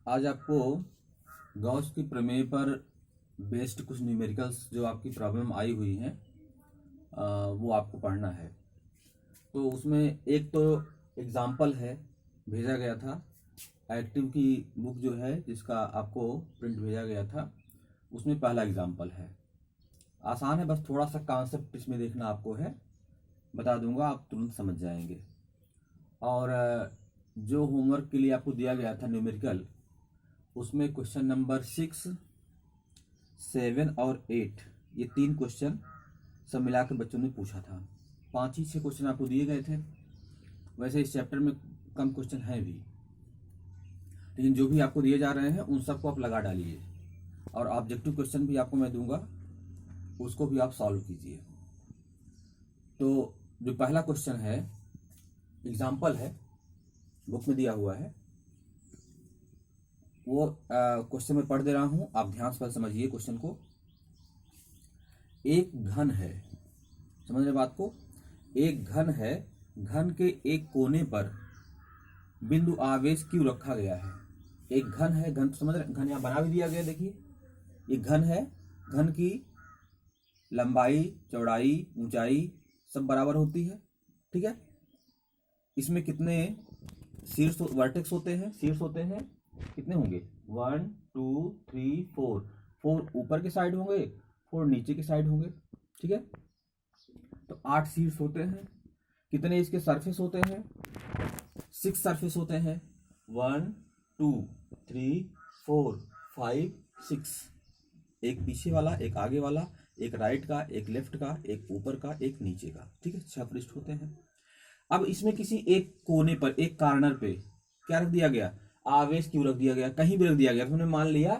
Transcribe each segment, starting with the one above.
आज आपको गॉस की प्रमेय पर बेस्ड कुछ न्यूमेरिकल्स जो आपकी प्रॉब्लम आई हुई हैं वो आपको पढ़ना है। तो उसमें एक तो एग्जाम्पल है, भेजा गया था। एक्टिव की बुक जो है जिसका आपको प्रिंट भेजा गया था, उसमें पहला एग्जाम्पल है। आसान है, बस थोड़ा सा कॉन्सेप्ट इसमें देखना आपको है, बता दूंगा, आप तुरंत समझ जाएंगे। और जो होमवर्क के लिए आपको दिया गया था न्यूमेरिकल, उसमें क्वेश्चन नंबर 6, 7 और 8, ये 3 क्वेश्चन सब मिला के बच्चों ने पूछा था। 5 ही 6 क्वेश्चन आपको दिए गए थे। वैसे इस चैप्टर में कम क्वेश्चन हैं भी, लेकिन जो भी आपको दिए जा रहे हैं उन सबको आप लगा डालिए, और ऑब्जेक्टिव क्वेश्चन भी आपको मैं दूंगा, उसको भी आप सॉल्व कीजिए। तो जो पहला क्वेश्चन है, एग्जाम्पल है, बुक में दिया हुआ है, वो क्वेश्चन में पढ़ दे रहा हूं, आप ध्यान से समझिए क्वेश्चन को। एक घन है, समझ रहे बात को? एक घन है, घन के एक कोने पर बिंदु आवेश क्यों रखा गया है? एक घन है, घन समझ रहे, घन यहां बना भी दिया गया, देखिए ये घन है, घन की लंबाई, चौड़ाई, ऊंचाई सब बराबर होती है, ठीक है। इसमें कितने शीर्ष वर्टेक्स होते हैं, शीर्ष होते हैं, कितने होंगे? 1 2 3 4, 4 ऊपर के साइड होंगे, 4 नीचे के साइड होंगे, ठीक है। तो 8 शीर्ष होते हैं। कितने इसके सरफेस होते हैं? 6 सरफेस होते हैं। 1 2 3 4 5 6, एक पीछे वाला, एक आगे वाला, एक राइट का, एक लेफ्ट का, एक ऊपर का, एक नीचे का, ठीक है। 6 पृष्ठ होते हैं। अब इसमें किसी एक कोने पर, एक कॉर्नर पे क्या रख दिया गया? आवेश क्यों रख दिया गया? कहीं भी रख दिया गया, तो हमने मान लिया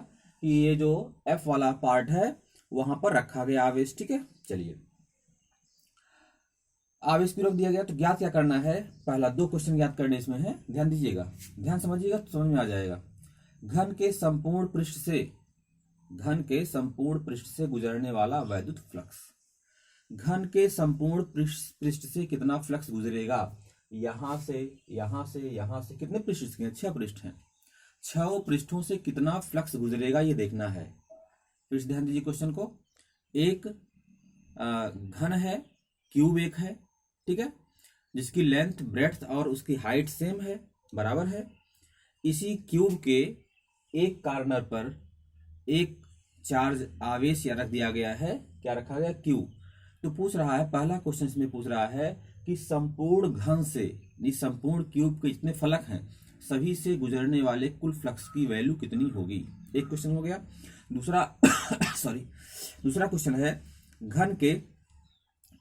कि ये जो एफ वाला पार्ट है वहां पर रखा गया आवेश, ठीक है। चलिए, आवेश क्यों रख दिया गया, तो ज्ञात क्या करना है? पहला 2 क्वेश्चन ज्ञात करने इसमें है, ध्यान दीजिएगा, ध्यान समझिएगा तो समझ में आ जाएगा। घन के संपूर्ण पृष्ठ से, घन के संपूर्ण पृष्ठ से गुजरने वाला वैद्युत फ्लक्स, घन के संपूर्ण पृष्ठ से कितना फ्लक्स गुजरेगा? यहां से, यहां से, यहां से, कितने पृष्ठ हैं? 6 पृष्ठ हैं। 6 पृष्ठों से कितना फ्लक्स गुजरेगा ये देखना है। फिर से ध्यान दीजिए क्वेश्चन को। एक घन है, क्यूब एक है, ठीक है, जिसकी लेंथ, ब्रेड्थ और उसकी हाइट सेम है, बराबर है। इसी क्यूब के एक कॉर्नर पर एक चार्ज आवेश या रख दिया गया है, क्या रखा गया? क्यू। तो पूछ रहा है, पहला क्वेश्चन इसमें पूछ रहा है कि संपूर्ण घन से, संपूर्ण क्यूब के जितने फलक हैं सभी से गुजरने वाले कुल फ्लक्स की वैल्यू कितनी होगी? एक क्वेश्चन हो गया। दूसरा सॉरी, दूसरा क्वेश्चन है, घन के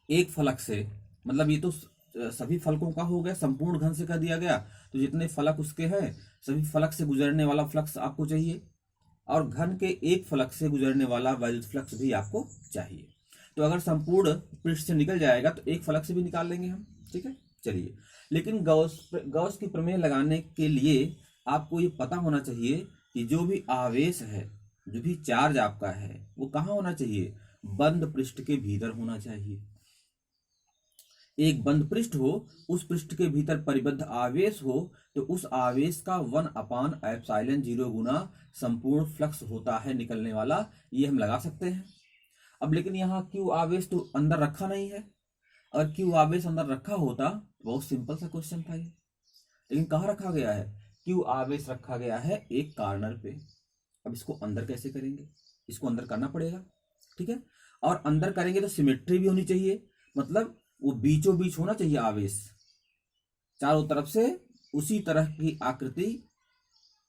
एक फलक से, मतलब ये तो सभी फलकों का हो गया, संपूर्ण घन से कर दिया गया, तो जितने फलक उसके हैं सभी फलक से गुजरने वाला फ्लक्स आपको चाहिए, और घन के एक फलक से गुजरने वाला वैद्युत फ्लक्स भी आपको चाहिए। तो अगर संपूर्ण पृष्ठ से निकल जाएगा तो एक फलक से भी निकाल लेंगे हम, ठीक है। चलिए, लेकिन गॉस की प्रमेय लगाने के लिए आपको ये पता होना चाहिए कि जो भी आवेश है, जो भी चार्ज आपका है, वो कहाँ होना चाहिए? बंद पृष्ठ के भीतर होना चाहिए। एक बंद पृष्ठ हो, उस पृष्ठ के भीतर परिबद्ध आवेश हो, तो उस आवेश का 1/ε0 गुना संपूर्ण फ्लक्स होता है निकलने वाला, ये हम लगा सकते हैं। अब लेकिन यहाँ क्यू आवेश तो अंदर रखा नहीं है। अगर क्यू आवेश अंदर रखा होता तो बहुत सिंपल सा क्वेश्चन था ये, लेकिन कहाँ रखा गया है? क्यू आवेश रखा गया है एक कॉर्नर पे। अब इसको अंदर कैसे करेंगे? इसको अंदर करना पड़ेगा, ठीक है। और अंदर करेंगे तो सिमेट्री भी होनी चाहिए, मतलब वो बीचों बीच होना चाहिए आवेश, चारों तरफ से उसी तरह की आकृति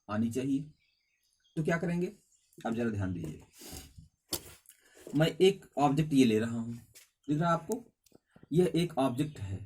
आनी चाहिए। तो क्या करेंगे? अब जरा ध्यान दीजिए, मैं एक ऑब्जेक्ट ये ले रहा हूं, दिख रहा है आपको? यह एक ऑब्जेक्ट है,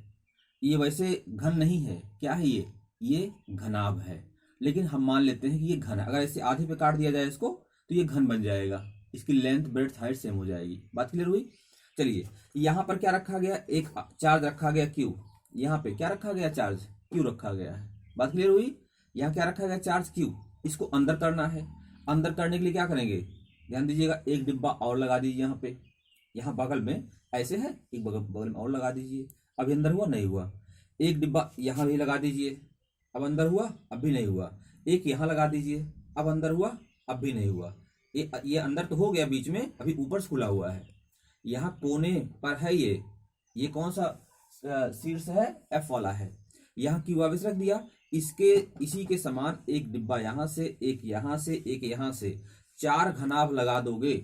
ये वैसे घन नहीं है, क्या है ये घनाभ है, लेकिन हम मान लेते हैं कि ये घन है। अगर ऐसे आधे पे काट दिया जाए इसको तो ये घन बन जाएगा, इसकी लेंथ, ब्रेड्थ, हाइट सेम हो जाएगी। बात क्लियर हुई? चलिए, यहाँ पर क्या रखा गया? एक चार्ज रखा गया क्यू। यहाँ पे क्या रखा गया? चार्ज क्यू रखा गया है। बात क्लियर हुई? यहाँ क्या रखा गया? Charge Q. इसको अंदर करना है। अंदर करने के लिए क्या करेंगे? ध्यान दीजिएगा, एक डिब्बा और लगा दीजिए यहाँ पे, यहाँ बगल में ऐसे है, एक बगल में और लगा दीजिए। अभी अंदर हुआ? नहीं हुआ। एक डिब्बा यहाँ भी लगा दीजिए, अब अंदर हुआ? अब भी नहीं हुआ। एक यहाँ लगा दीजिए, अब अंदर हुआ, अब भी नहीं हुआ। ये अंदर तो हो गया बीच में, अभी ऊपर से खुला हुआ है। यहाँ कोने पर है ये कौन सा शीर्ष है? एफ वाला है। यहाँ क्यू आवेश रख दिया, इसके इसी के समान एक डिब्बा यहाँ से, एक यहाँ से, एक यहाँ से, 4 घनाभ लगा दोगे,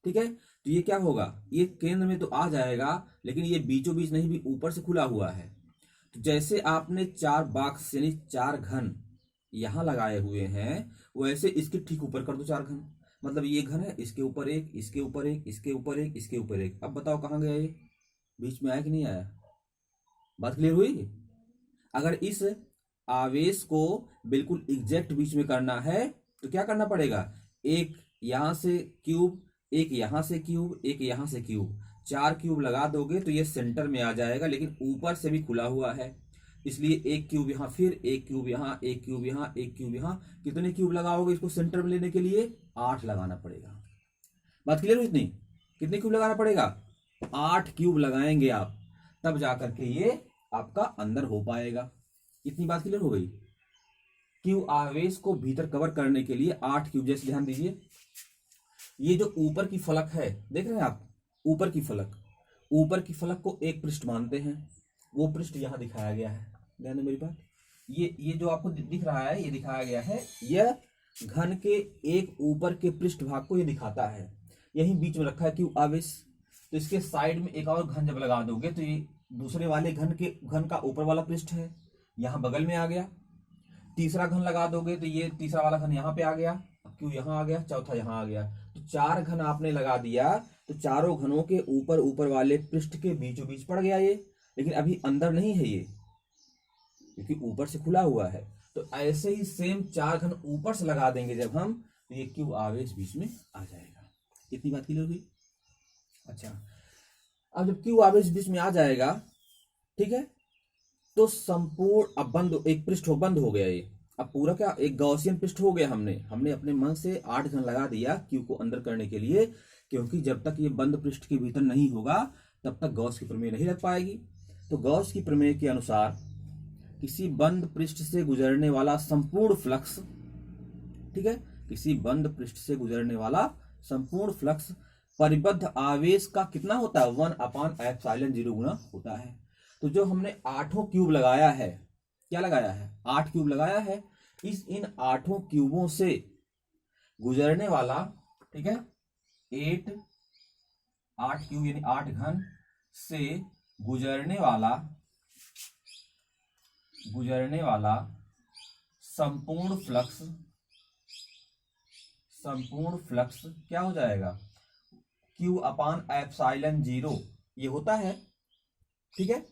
ठीक है, तो ये क्या होगा? ये केंद्र में तो आ जाएगा, लेकिन ये बीचों बीच नहीं, भी ऊपर से खुला हुआ है। तो जैसे आपने 4 बॉक्स यानी 4 घन यहाँ लगाए हुए हैं, वैसे इसके ठीक ऊपर कर दो 4 घन। मतलब ये घन है, इसके ऊपर एक, इसके ऊपर एक, इसके ऊपर एक, इसके ऊपर एक। अब बताओ कहाँ गया ये? बीच में आया कि नहीं आया? बात क्लियर हुई? अगर इस आवेश को बिल्कुल एग्जैक्ट बीच में करना है तो क्या करना पड़ेगा? एक यहां से क्यूब, एक यहां से क्यूब, एक यहां से क्यूब, 4 क्यूब लगा दोगे तो ये सेंटर में आ जाएगा, लेकिन ऊपर से भी खुला हुआ है, इसलिए एक क्यूब यहां, फिर एक क्यूब यहां, एक क्यूब यहां, एक क्यूब यहां। कितने क्यूब लगाओगे इसको सेंटर में लेने के लिए? 8 लगाना पड़ेगा। बात क्लियर हुई? इतनी? कितने क्यूब लगाना पड़ेगा? 8 क्यूब लगाएंगे आप, तब जाकर के ये आपका अंदर हो पाएगा। इतनी बात क्लियर हो गई? क्यू आवेश को भीतर कवर करने के लिए 8 क्यूब। जैसे ध्यान दीजिए, ये जो ऊपर की फलक है, देख रहे हैं आप? ऊपर की फलक, ऊपर की फलक को एक पृष्ठ मानते हैं, वो पृष्ठ यहां दिखाया गया है। ध्यान दो मेरी बात, ये जो आपको दिख रहा है, ये दिखाया गया है, यह घन के एक ऊपर के पृष्ठ भाग को ये दिखाता है। यहीं बीच में रखा है क्यू आवेश। तो इसके साइड में एक और घन जब लगा दोगे तो ये दूसरे वाले घन का ऊपर वाला पृष्ठ है, यहां बगल में आ गया। तीसरा घन लगा दोगे तो ये तीसरा वाला घन यहाँ पे आ गया, क्यों यहाँ आ गया, चौथा यहाँ आ गया। तो 4 घन आपने लगा दिया, तो चारों घनों के ऊपर ऊपर वाले पृष्ठ के बीचों बीच पड़ गया ये, लेकिन अभी अंदर नहीं है ये, क्योंकि ऊपर से खुला हुआ है। तो ऐसे ही सेम 4 घन ऊपर से लगा देंगे जब हम, तो ये क्यू आवेश बीच में आ जाएगा। इतनी बात क्लियर हुई? अच्छा, अब जब क्यू आवेश बीच में आ जाएगा, ठीक है, तो संपूर्ण अब बंद, एक पृष्ठ बंद हो गया ये। अब पूरा क्या एक गॉसियन पृष्ठ हो गया। हमने अपने मन से 8 घन लगा दिया क्यू को अंदर करने के लिए, क्योंकि जब तक ये बंद पृष्ठ के भीतर नहीं होगा तब तक गॉस की प्रमेय नहीं लग पाएगी। तो गॉस की प्रमेय के अनुसार किसी बंद पृष्ठ से गुजरने वाला संपूर्ण फ्लक्स, ठीक है, किसी बंद पृष्ठ से गुजरने वाला संपूर्ण फ्लक्स परिबद्ध आवेश का कितना होता है? 1/ε0 गुना होता है। तो जो हमने 8 क्यूब लगाया है, क्या लगाया है? 8 क्यूब लगाया है। इन 8 क्यूबों से गुजरने वाला, ठीक है, 8 क्यूब यानी 8 घन से गुजरने वाला संपूर्ण फ्लक्स क्या हो जाएगा? Q/ε0 ये होता है, ठीक है।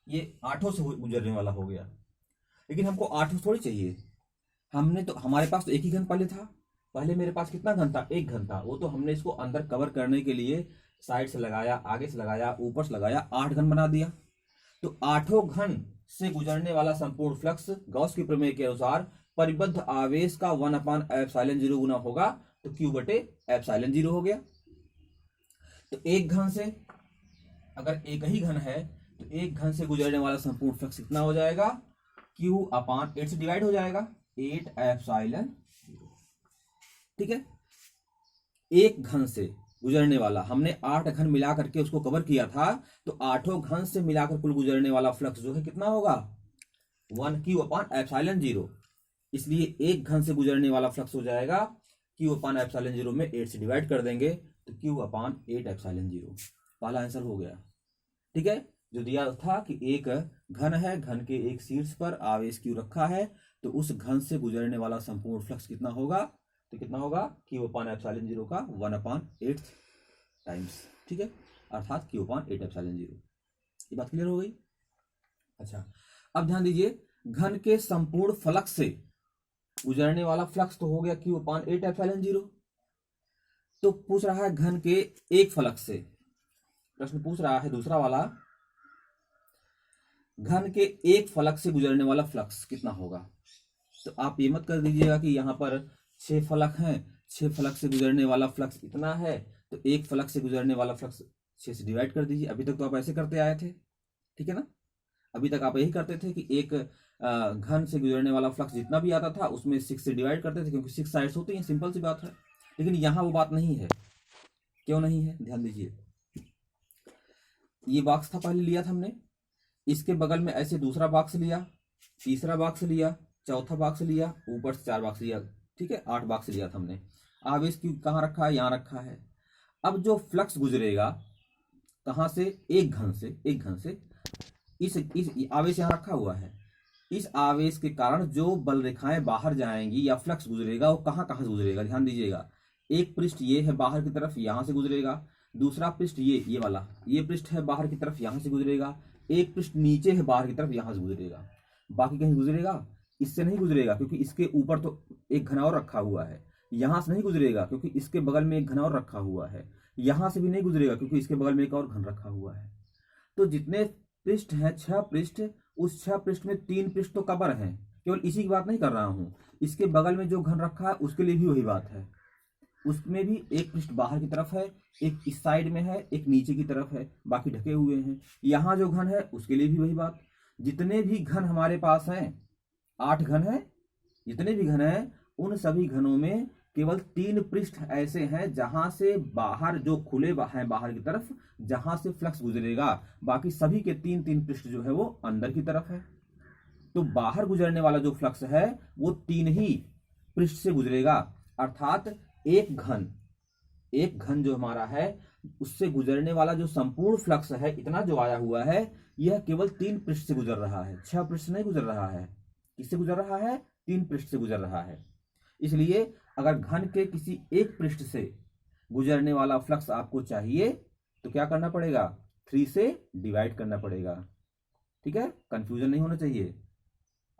ये 8 से गुजरने वाला हो गया, लेकिन हमको 8 थोड़ी चाहिए। हमने तो, हमारे पास तो एक ही घन पहले था। पहले मेरे पास कितना घन था? 1 घन था। वो तो हमने इसको अंदर कवर करने के लिए साइड से लगाया, आगे से लगाया, ऊपर से लगाया, 8 घन बना दिया। तो 8 घन से गुजरने वाला संपूर्ण फ्लक्स गॉस की प्रमेय के अनुसार परिबद्ध आवेश का 1/ε0 गुना होगा, तो Q/ε0 हो गया। तो एक घन से, अगर एक ही घन है तो एक घन से गुजरने वाला संपूर्ण फ्लक्स कितना हो जाएगा? Q/8 से डिवाइड हो जाएगा, 8ε0, ठीक है। एक घन से गुजरने वाला, हमने 8 घन मिला करके उसको कवर किया था, तो 8 घन से मिलाकर कुल गुजरने वाला फ्लक्स जो है कितना होगा? 1Q/ε0। इसलिए एक घन से गुजरने वाला फ्लक्स हो जाएगा Q/ε0 में 8 से डिवाइड कर देंगे तो Q/8ε0। पहला आंसर हो गया, ठीक है। जो दिया था कि एक घन है, घन के एक शीर्ष पर आवेश Q रखा है, तो उस घन से गुजरने वाला संपूर्ण फ्लक्स कितना होगा? तो कितना होगा? Q/ε0 का 1/8 टाइम्स, ठीक है, अर्थात Q/8ε0। ये बात क्लियर हो गई? अच्छा, अब ध्यान दीजिए, घन के संपूर्ण फलक से गुजरने वाला फ्लक्स तो हो गया Q/8ε0। तो पूछ रहा है घन के एक फलक से, प्रश्न पूछ रहा है दूसरा वाला, घन के एक फलक से गुजरने वाला फ्लक्स कितना होगा। तो आप ये मत कर दीजिएगा कि यहां पर 6 फलक हैं, 6 फलक से गुजरने वाला फ्लक्स इतना है, तो एक फलक से गुजरने वाला फ्लक्स 6 से डिवाइड कर दीजिए। अभी तक तो आप ऐसे करते आए थे, ठीक है ना। अभी तक आप यही करते थे कि एक घन से गुजरने वाला फ्लक्स जितना भी आता था उसमें 6 से डिवाइड करते थे, क्योंकि 6 साइड्स होती हैं, सिंपल सी बात है। लेकिन यहाँ वो बात नहीं है। क्यों नहीं है, ध्यान दीजिए। ये बॉक्स था, पहले लिया था हमने, इसके बगल में ऐसे दूसरा बॉक्स लिया, तीसरा बॉक्स लिया, चौथा बॉक्स लिया, ऊपर से 4 बॉक्स लिया, ठीक है, 8 बॉक्स लिया था हमने। आवेश की कहाँ रखा है, यहाँ रखा है। अब जो फ्लक्स गुजरेगा कहाँ से, एक घन से इस आवेश यहाँ रखा हुआ है, इस आवेश के कारण जो बल रेखाएं बाहर जाएंगी या फ्लक्स गुजरेगा वो कहाँ कहाँ से गुजरेगा, ध्यान दीजिएगा। एक पृष्ठ ये है बाहर की तरफ, यहाँ से गुजरेगा। दूसरा पृष्ठ ये वाला, ये पृष्ठ है बाहर की तरफ, यहाँ से गुजरेगा। एक पृष्ठ नीचे है बाहर की तरफ, यहाँ से गुजरेगा। बाकी कहीं गुजरेगा, इससे नहीं गुजरेगा क्योंकि इसके ऊपर तो एक घन और रखा हुआ है। यहाँ से नहीं गुजरेगा क्योंकि इसके बगल में एक घन और रखा हुआ है। यहाँ से भी नहीं गुजरेगा क्योंकि इसके बगल में एक और घन रखा हुआ है। तो जितने पृष्ठ हैं 6 पृष्ठ, उस 6 पृष्ठ में 3 पृष्ठ तो कवर हैं। केवल इसी की बात नहीं कर रहा हूं, इसके बगल में जो घन रखा है उसके लिए भी वही बात है। उसमें भी एक पृष्ठ बाहर की तरफ है, एक इस साइड में है, एक नीचे की तरफ है, बाकी ढके हुए हैं। यहाँ जो घन है उसके लिए भी वही बात। जितने भी घन हमारे पास हैं, 8 घन हैं, जितने भी घन हैं उन सभी घनों में केवल 3 पृष्ठ ऐसे हैं जहां से बाहर जो खुले हैं बाहर की तरफ, जहां से फ्लक्स गुजरेगा। बाकी सभी के 3 पृष्ठ जो है वो अंदर की तरफ है। तो बाहर गुजरने वाला जो फ्लक्स है वो 3 ही पृष्ठ से गुजरेगा। अर्थात एक घन जो हमारा है उससे गुजरने वाला जो संपूर्ण फ्लक्स है, इतना जो आया हुआ है, यह केवल 3 पृष्ठ से गुजर रहा है, 6 पृष्ठ से नहीं गुजर रहा है। किससे गुजर रहा है, 3 पृष्ठ से गुजर रहा है। इसलिए अगर घन के किसी एक पृष्ठ से गुजरने वाला फ्लक्स आपको चाहिए तो क्या करना पड़ेगा, 3 से डिवाइड करना पड़ेगा। ठीक है, कंफ्यूजन नहीं होना चाहिए।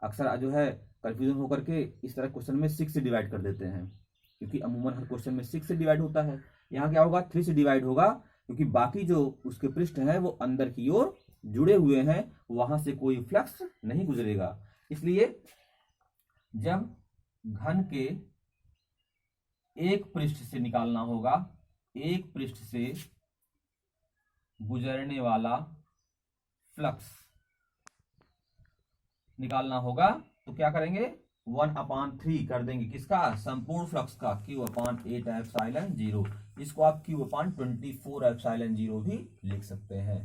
अक्सर जो है कंफ्यूजन होकर के इस तरह क्वेश्चन में 6 से डिवाइड कर देते हैं, क्योंकि अमूमन हर क्वेश्चन में 6 से डिवाइड होता है। यहाँ क्या होगा, 3 से डिवाइड होगा, क्योंकि बाकी जो उसके पृष्ठ हैं वो अंदर की ओर जुड़े हुए हैं, वहां से कोई फ्लक्स नहीं गुजरेगा। इसलिए जब घन के एक पृष्ठ से निकालना होगा, एक पृष्ठ से गुजरने वाला फ्लक्स निकालना होगा, तो क्या करेंगे, 1/3 कर देंगे, किसका, संपूर्ण फ्लक्स का, Q/8ε0। इसको आप Q/24ε0 भी लिख सकते हैं।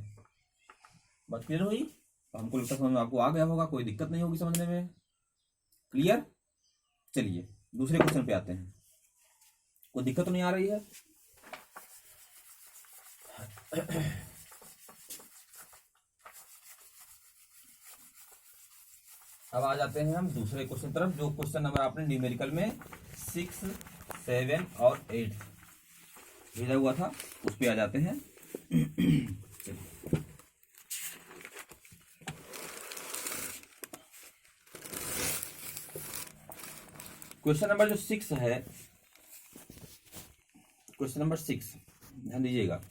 बात क्लियर हुई? हमको लगता है समझ में आपको आ गया होगा, कोई दिक्कत नहीं होगी समझने में। क्लियर? चलिए दूसरे क्वेश्चन पे आते हैं। कोई दिक्कत तो नहीं आ रही है? अब आ जाते हैं हम दूसरे क्वेश्चन तरफ, जो क्वेश्चन नंबर आपने न्यूमेरिकल में 6, 7 और 8 भेजा हुआ था, उस पे आ जाते हैं। क्वेश्चन नंबर जो 6 है, क्वेश्चन नंबर 6 ध्यान दीजिएगा।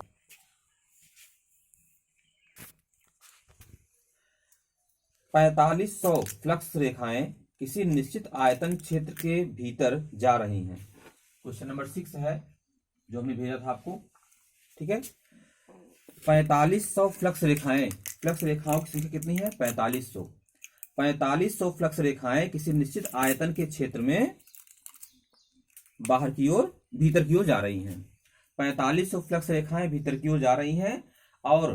पैंतालीस 4500 फ्लक्स रेखाएं किसी निश्चित आयतन क्षेत्र के भीतर जा रही हैं। क्वेश्चन नंबर 6 है जो हमने भेजा था आपको, ठीक है। 4500 फ्लक्स रेखाएं, फ्लक्स रेखाओं की संख्या कितनी है, 4500। 4500 फ्लक्स रेखाएं किसी निश्चित आयतन के क्षेत्र में बाहर की ओर, भीतर की ओर जा रही हैं। 4500 फ्लक्स रेखाएं भीतर की ओर जा रही हैं और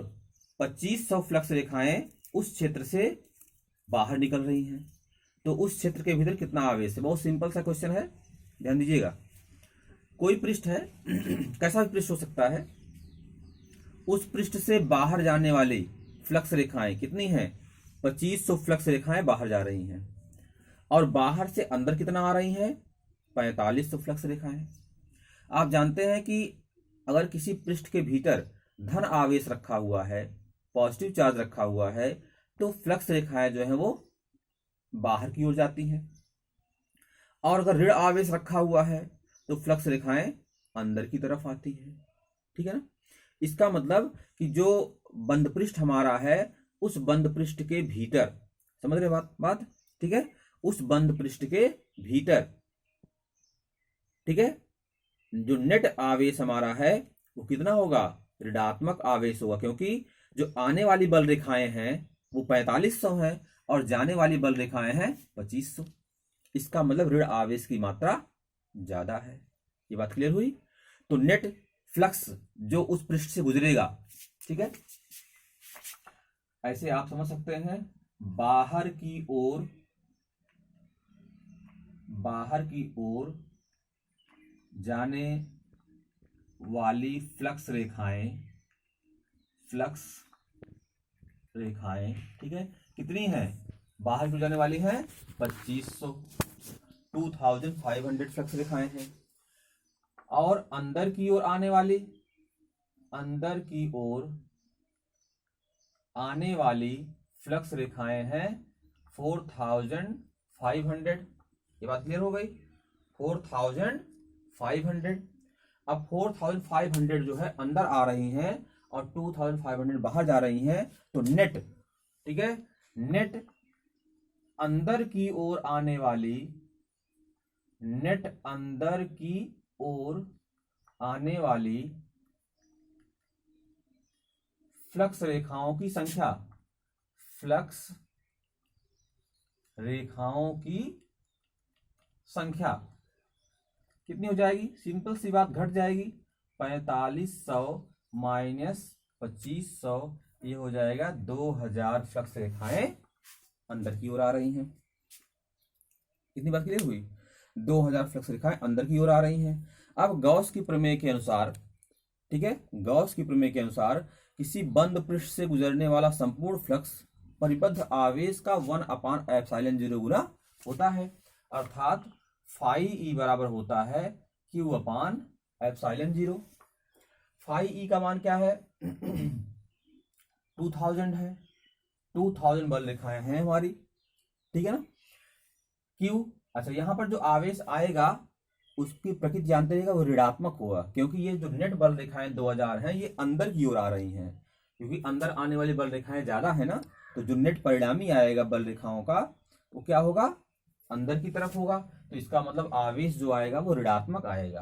2500 फ्लक्स रेखाएं उस क्षेत्र से बाहर निकल रही हैं। तो उस क्षेत्र के भीतर कितना आवेश है? बहुत सिंपल सा क्वेश्चन है, ध्यान दीजिएगा। कोई पृष्ठ है, कैसा भी पृष्ठ हो सकता है, उस पृष्ठ से बाहर जाने वाली फ्लक्स रेखाएं कितनी हैं, 2500 फ्लक्स रेखाएं बाहर जा रही हैं। और बाहर से अंदर कितना आ रही हैं, 4500 फ्लक्स रेखाएं। आप जानते हैं कि अगर किसी पृष्ठ के भीतर धन आवेश रखा हुआ है, पॉजिटिव चार्ज रखा हुआ है, तो फ्लक्स रेखाएं जो है वो बाहर की ओर जाती हैं। और अगर ऋण आवेश रखा हुआ है तो फ्लक्स रेखाएं अंदर की तरफ आती हैं। ठीक है ना? इसका मतलब कि जो बंद पृष्ठ हमारा है, उस बंद पृष्ठ के भीतर, समझ रहे बात? ठीक है, उस बंद पृष्ठ के भीतर, ठीक है, जो नेट आवेश हमारा है वो कितना होगा, ऋणात्मक आवेश होगा, क्योंकि जो आने वाली बल रेखाएं हैं वो 4500 हैं और जाने वाली बल रेखाएं हैं 2500। इसका मतलब ऋण आवेश की मात्रा ज्यादा है। ये बात क्लियर हुई। तो नेट फ्लक्स जो उस पृष्ठ से गुजरेगा, ठीक है, ऐसे आप समझ सकते हैं, बाहर की ओर जाने वाली फ्लक्स रेखाएं, ठीक है, कितनी है, बाहर की जाने वाली है 2500, 2500 फ्लक्स रेखाएं हैं। और अंदर की ओर आने वाली फ्लक्स रेखाएं हैं 4500। ये बात क्लियर हो गई। 4500। अब 4500 जो है अंदर आ रही हैं और 2500 बाहर जा रही हैं, तो नेट, ठीक है, नेट अंदर की ओर आने वाली फ्लक्स रेखाओं की संख्या कितनी हो जाएगी? सिंपल सी बात, घट जाएगी। 4500 माइनस 2500, ये हो जाएगा 2000 फ्लक्स रेखाएं अंदर की ओर आ रही हैं। कितनी बात क्लियर हुई? 2000 फ्लक्स रेखाएं अंदर की ओर आ रही हैं। अब गॉस की प्रमेय के अनुसार, ठीक है, गॉस की प्रमेय के अनुसार किसी बंद पृष्ठ से गुजरने वाला संपूर्ण फ्लक्स परिबद्ध आवेश का 1/ε0 गुना होता है। अर्थात फाई ई बराबर होता है Q/ε0। फाई ई का मान क्या है? 2000 है। 2000 बल रेखाएं हैं हमारी, ठीक है ना। Q, अच्छा, यहां पर जो आवेश आएगा उसकी प्रकृति जानते रहिएगा, वो ऋणात्मक होगा, क्योंकि ये जो नेट बल रेखाएं 2000 हैं ये अंदर की ओर आ रही हैं। क्योंकि अंदर आने वाली बल रेखाएं ज्यादा है ना, तो जो नेट परिणामी आएगा बल रेखाओं का वो क्या होगा? अंदर की तरफ होगा। तो इसका मतलब आवेश जो आएगा वो ऋणात्मक आएगा।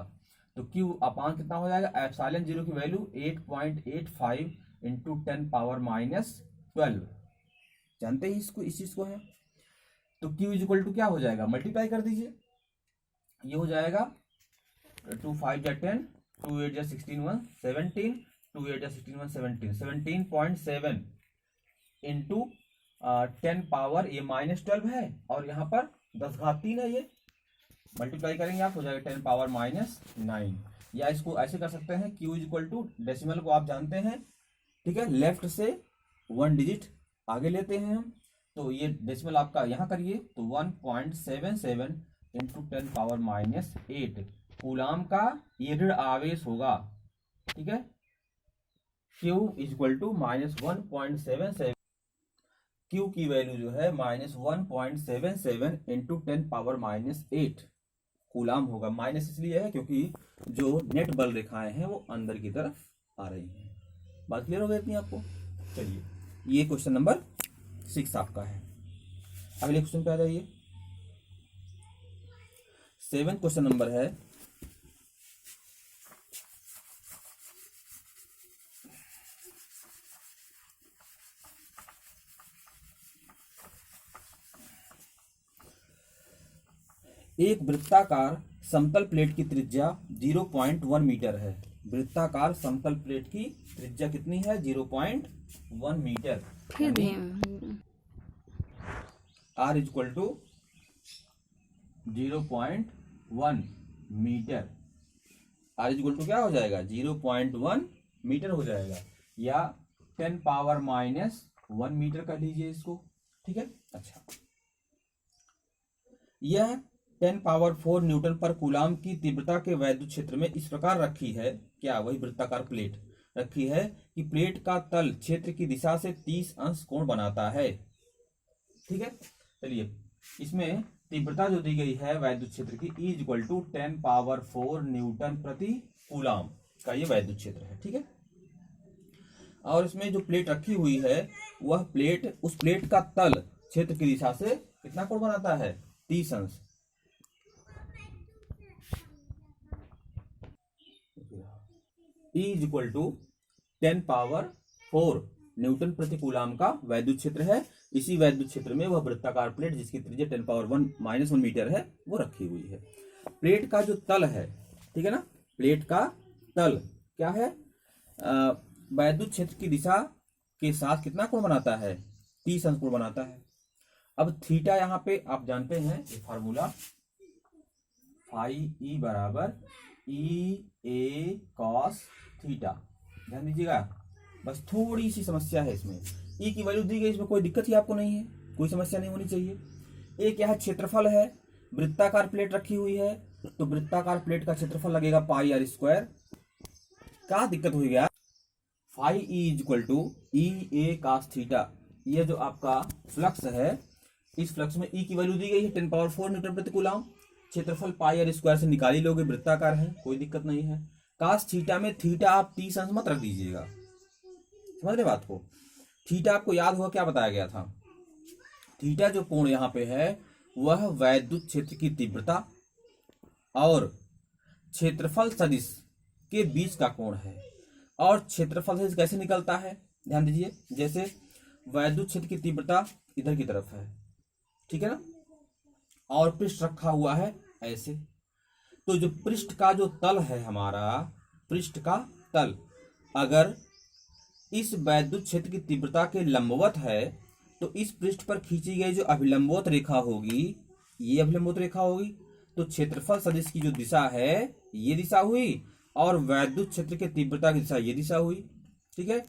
तो Q अपान कितना हो जाएगा? ε0 की वैल्यू 8.85 इंटू 10⁻⁻12। जानते ही इसको, इस चीज को है। तो Q इक्वल टू क्या हो जाएगा? मल्टीप्लाई कर दीजिए, ये हो जाएगा 2 5 जा 10, 2 8 जा 16 1 17, 2 8 जा 16 1 17, 17.7 इंटू 10 ये -12 है और यहाँ पर 10⁻³ है। ये मल्टीप्लाई करेंगे आप, हो जाएगा 10⁻⁻9। या इसको ऐसे कर सकते हैं, Q इक्वल टू, डेसिमल को आप जानते हैं, ठीक है, लेफ्ट से 1 डिजिट आगे लेते हैं हम, तो ये डेसिमल आपका यहाँ करिए, तो 1.77 इंटू 10⁻⁻8 कूलाम का ये ऋण आवेश होगा, ठीक है। Q इक्वल टू -1.77, Q की वैल्यू जो है -1.77 इंटू 10⁻⁸ कूलाम होगा। माइनस इसलिए है क्योंकि जो नेट बल रेखाएं हैं वो अंदर की तरफ आ रही हैं। बात क्लियर हो गई इतनी आपको? चलिए, ये क्वेश्चन नंबर 6 आपका है। अगले क्वेश्चन पे आ जाइए। 7 क्वेश्चन नंबर है, एक वृत्ताकार समतल प्लेट की त्रिज्या 0.1 मीटर है। वृत्ताकार समतल प्लेट की त्रिज्या कितनी है? 0.1 metre. R equal to 0.1 metre. R equal to क्या हो जाएगा? 0.1 मीटर हो जाएगा, या 10⁻⁻1 मीटर कर लीजिए इसको, ठीक है। अच्छा, यह 10⁴ न्यूटन पर कूलाम की तीव्रता के वैद्युत क्षेत्र में इस प्रकार रखी है, क्या? वही वृत्ताकार प्लेट रखी है कि प्लेट का तल क्षेत्र की दिशा से 30 अंश कोण बनाता है, ठीक है। चलिए, इसमें तीव्रता जो दी गई है वैद्युत क्षेत्र की E इक्वल टू 10⁴ न्यूटन प्रति कूलाम का ये वैद्युत क्षेत्र है, ठीक है। और इसमें जो प्लेट रखी हुई है वह प्लेट, उस प्लेट का तल क्षेत्र की दिशा से कितना कोण बनाता है? 30 अंश। E इक्वल टू 10⁴ न्यूटन प्रति कूलाम का वैद्युत क्षेत्र है। इसी वैद्युत क्षेत्र में वह वृत्ताकार प्लेट जिसकी त्रिज्या 10⁻⁻1 मीटर है वो रखी हुई है। प्लेट का जो तल है, ठीक है ना, प्लेट का तल क्या है, वैद्युत क्षेत्र की दिशा के साथ कितना कोण बनाता है, 30 अंश कोण बनाता है। अब थीटा यहाँ पे आप जानते हैं ये फार्मूला, फाई ई बराबर ई ए कॉस थीटा। ध्यान दीजिएगा, बस थोड़ी सी समस्या है इसमें, ई की वैल्यू दी गई, इसमें कोई दिक्कत ही आपको नहीं है, कोई समस्या नहीं होनी चाहिए। एक यहाँ क्षेत्रफल है, वृत्ताकार प्लेट रखी हुई है, तो वृत्ताकार प्लेट का क्षेत्रफल लगेगा पाई आर स्क्वायर। क्या दिक्कत हुई गया, phi E is equal to E A cos theta. ये जो आपका फ्लक्स है, इस फ्लक्स में ई की वैल्यू दी गई है 10⁻4 न्यूटन प्रति कूलम। क्षेत्रफल पाई आर स्क्वायर से निकाल ही लोगे, वृत्ताकार है, कोई दिक्कत नहीं है। कास थीटा में थीटा आप 30 अंश मत रख दीजिएगा, समझ रहे बात को। थीटा आपको याद होगा क्या बताया गया था, थीटा जो कोण यहाँ पे है वह वैद्युत क्षेत्र की तीव्रता और क्षेत्रफल सदिश के बीच का कोण है। और क्षेत्रफल सदिश कैसे निकलता है, ध्यान दीजिए, जैसे वैद्युत क्षेत्र की तीव्रता इधर की तरफ है, ठीक है ना, और पृष्ठ रखा हुआ है ऐसे, तो जो पृष्ठ का जो तल है हमारा, पृष्ठ का तल अगर इस वैद्युत क्षेत्र की तीव्रता के लंबवत है, तो इस पृष्ठ पर खींची गई जो अभिलंबवत रेखा होगी, ये अभिलंबवत रेखा होगी, तो क्षेत्रफल सदिश की जो दिशा है ये दिशा हुई, और वैद्युत क्षेत्र के तीव्रता की दिशा ये दिशा हुई, ठीक है।